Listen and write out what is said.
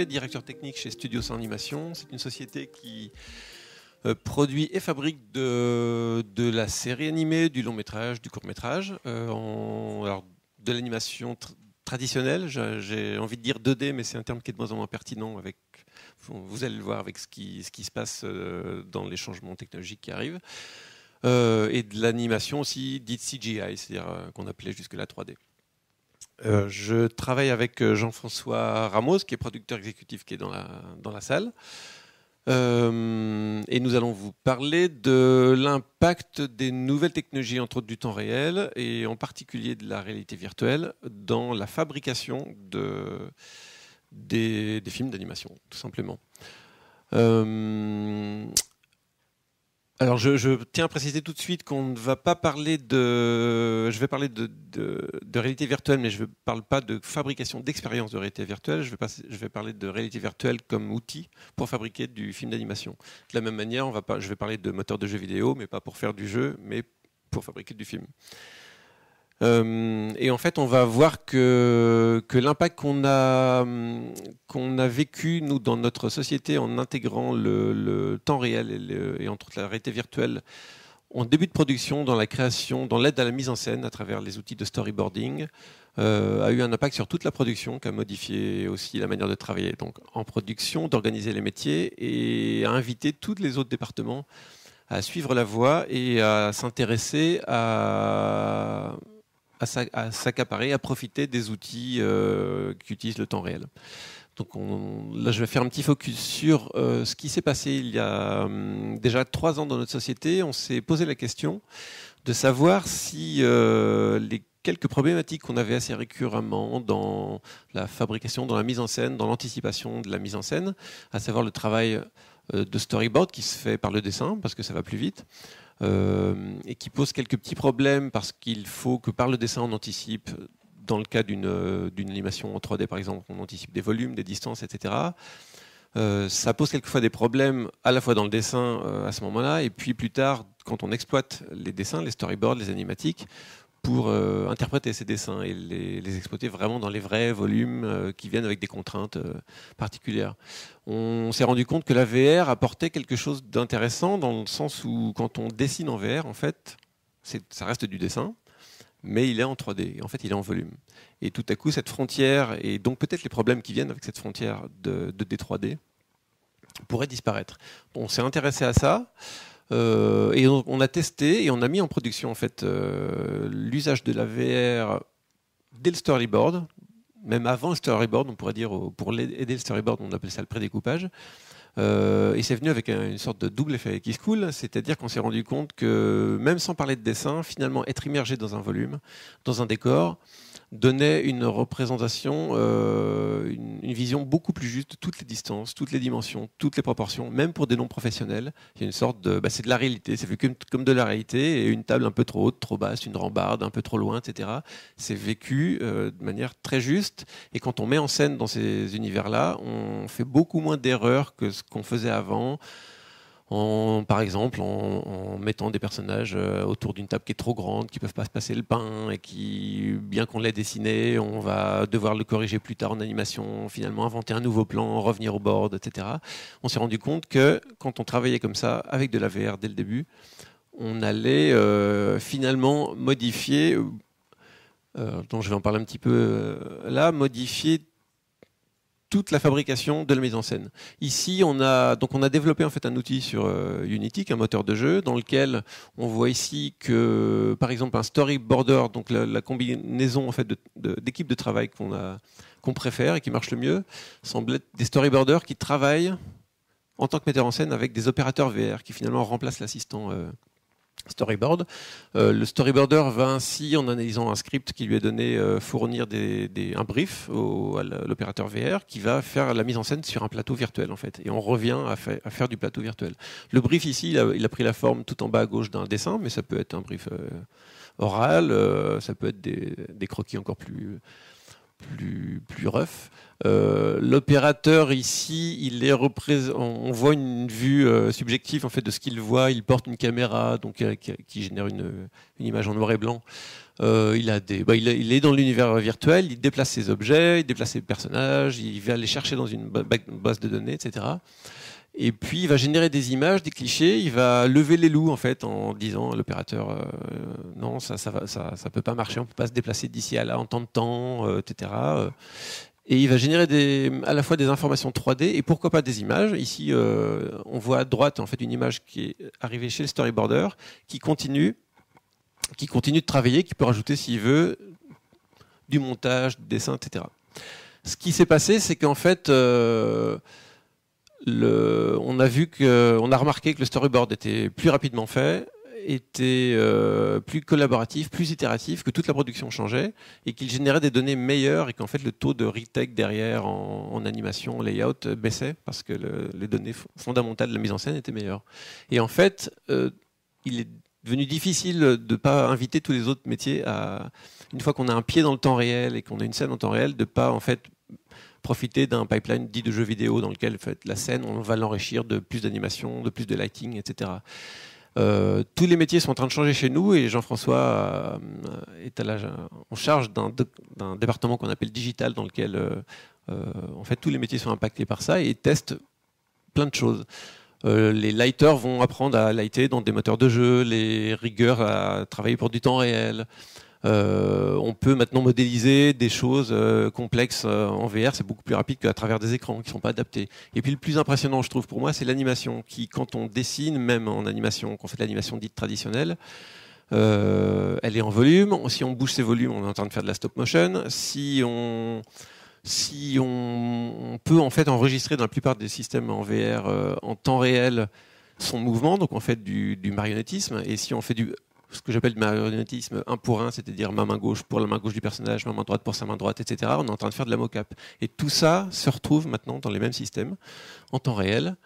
Directeur technique chez Studio Sans Animation. C'est une société qui produit et fabrique de la série animée, du long métrage, du court métrage, alors de l'animation traditionnelle. J'ai envie de dire 2D, mais c'est un terme qui est de moins en moins pertinent. Vous allez le voir avec ce qui se passe dans les changements technologiques qui arrivent. Et de l'animation aussi dite CGI, c'est-à-dire qu'on appelait jusque la 3D. Je travaille avec Jean-François Ramos, qui est producteur exécutif, qui est dans la salle. Et nous allons vous parler de l'impact des nouvelles technologies, entre autres du temps réel, et en particulier de la réalité virtuelle, dans la fabrication des films d'animation, tout simplement. Alors je tiens à préciser tout de suite qu'on ne va pas parler de... Je vais parler de réalité virtuelle, mais je ne parle pas de fabrication d'expériences de réalité virtuelle. Je vais parler de réalité virtuelle comme outil pour fabriquer du film d'animation. De la même manière, je vais parler de moteur de jeux vidéo, mais pas pour faire du jeu, mais pour fabriquer du film. Et en fait, on va voir que l'impact qu'on a vécu, nous, dans notre société, en intégrant le temps réel et entre autres la réalité virtuelle, en début de production, dans la création, dans l'aide à la mise en scène, à travers les outils de storyboarding, a eu un impact sur toute la production, qui a modifié aussi la manière de travailler donc, en production, d'organiser les métiers, et a invité tous les autres départements à suivre la voie et à s'intéresser à s'accaparer, à profiter des outils qui utilisent le temps réel. Donc là, je vais faire un petit focus sur ce qui s'est passé il y a déjà 3 ans dans notre société. On s'est posé la question de savoir si les quelques problématiques qu'on avait assez récurremment dans la fabrication, dans la mise en scène, dans l'anticipation de la mise en scène, à savoir le travail de storyboard qui se fait par le dessin, parce que ça va plus vite, et qui pose quelques petits problèmes parce qu'il faut que par le dessin on anticipe, dans le cas d'une animation en 3D par exemple, on anticipe des volumes, des distances, etc. Ça pose quelquefois des problèmes à la fois dans le dessin à ce moment-là, et puis plus tard quand on exploite les dessins, les storyboards, les animatiques, pour interpréter ces dessins et les exploiter vraiment dans les vrais volumes qui viennent avec des contraintes particulières. On s'est rendu compte que la VR apportait quelque chose d'intéressant dans le sens où quand on dessine en VR, en fait, ça reste du dessin, mais il est en 3D, en fait il est en volume. Et tout à coup cette frontière, et donc peut-être les problèmes qui viennent avec cette frontière de D3D, pourraient disparaître. On s'est intéressé à ça. Et on a testé et on a mis en production en fait l'usage de la VR dès le storyboard, même avant le storyboard, on pourrait dire, pour aider le storyboard, on appelle ça le prédécoupage. Et c'est venu avec une sorte de double effet qui se coule, c'est-à-dire qu'on s'est rendu compte que même sans parler de dessin, finalement être immergé dans un volume, dans un décor, donnait une représentation, une vision beaucoup plus juste de toutes les distances, toutes les dimensions, toutes les proportions, même pour des non-professionnels. Il y a une sorte de... c'est de la réalité, c'est vu comme de la réalité, et une table un peu trop haute, trop basse, une rambarde un peu trop loin, etc. C'est vécu de manière très juste, et quand on met en scène dans ces univers-là, on fait beaucoup moins d'erreurs que ce qu'on faisait avant, par exemple en mettant des personnages autour d'une table qui est trop grande, qui ne peuvent pas se passer le pain, et qui, bien qu'on l'ait dessiné, on va devoir le corriger plus tard en animation, finalement inventer un nouveau plan, revenir au board, etc. On s'est rendu compte que quand on travaillait comme ça, avec de la VR dès le début, on allait finalement modifier, dont je vais en parler un petit peu là, modifier toute la fabrication de la mise en scène. Ici, on a développé en fait un outil sur Unity, un moteur de jeu, dans lequel on voit ici que, par exemple, un storyboarder, donc la combinaison en fait d'équipes de travail qu'on préfère et qui marche le mieux, semble être des storyboarders qui travaillent en tant que metteur en scène avec des opérateurs VR, qui finalement remplacent l'assistant storyboard. Le storyboarder va ainsi, en analysant un script qui lui est donné, fournir un brief à l'opérateur VR qui va faire la mise en scène sur un plateau virtuel en fait. Et on revient à faire du plateau virtuel. Le brief ici, il a pris la forme tout en bas à gauche d'un dessin, mais ça peut être un brief oral, ça peut être des croquis encore plus plus rough. L'opérateur ici, on voit une vue subjective en fait de ce qu'il voit. Il porte une caméra donc qui génère une image en noir et blanc. Il est dans l'univers virtuel, il déplace ses objets, il déplace ses personnages, il va les chercher dans une base de données, etc. Et puis il va générer des images, des clichés, il va lever les loups en fait en disant à l'opérateur non, ça peut pas marcher, on peut pas se déplacer d'ici à là en tant de temps, etc. Et il va générer à la fois des informations 3D et pourquoi pas des images. Ici, on voit à droite en fait une image qui est arrivée chez le storyboarder, qui continue de travailler, qui peut rajouter s'il veut du montage, du dessin, etc. Ce qui s'est passé, c'est qu'en fait, on a remarqué que le storyboard était plus rapidement fait, était plus collaboratif, plus itératif, que toute la production changeait et qu'il générait des données meilleures et qu'en fait le taux de retake derrière en animation, en layout baissait parce que les données fondamentales de la mise en scène étaient meilleures. Et en fait, il est devenu difficile de ne pas inviter tous les autres métiers à, une fois qu'on a un pied dans le temps réel et qu'on a une scène en temps réel, de ne pas en fait profiter d'un pipeline dit de jeux vidéo dans lequel en fait, la scène, on va l'enrichir de plus d'animation, de plus de lighting, etc. Tous les métiers sont en train de changer chez nous et Jean-François est en charge d'un département qu'on appelle digital dans lequel en fait tous les métiers sont impactés par ça et testent plein de choses. Les lighters vont apprendre à lighter dans des moteurs de jeu, les riggers à travailler pour du temps réel. On peut maintenant modéliser des choses complexes en VR, c'est beaucoup plus rapide qu'à travers des écrans qui ne sont pas adaptés. Et puis le plus impressionnant, je trouve, pour moi, c'est l'animation, qui, quand on dessine, même en animation, quand on fait de l'animation dite traditionnelle, elle est en volume. Si on bouge ces volumes, on est en train de faire de la stop motion. Si on peut en fait enregistrer dans la plupart des systèmes en VR en temps réel son mouvement, donc on fait du marionnettisme, et si on fait ce que j'appelle du marionnettisme 1 pour 1, c'est-à-dire ma main gauche pour la main gauche du personnage, ma main droite pour sa main droite, etc. On est en train de faire de la mocap. Et tout ça se retrouve maintenant dans les mêmes systèmes, en temps réel.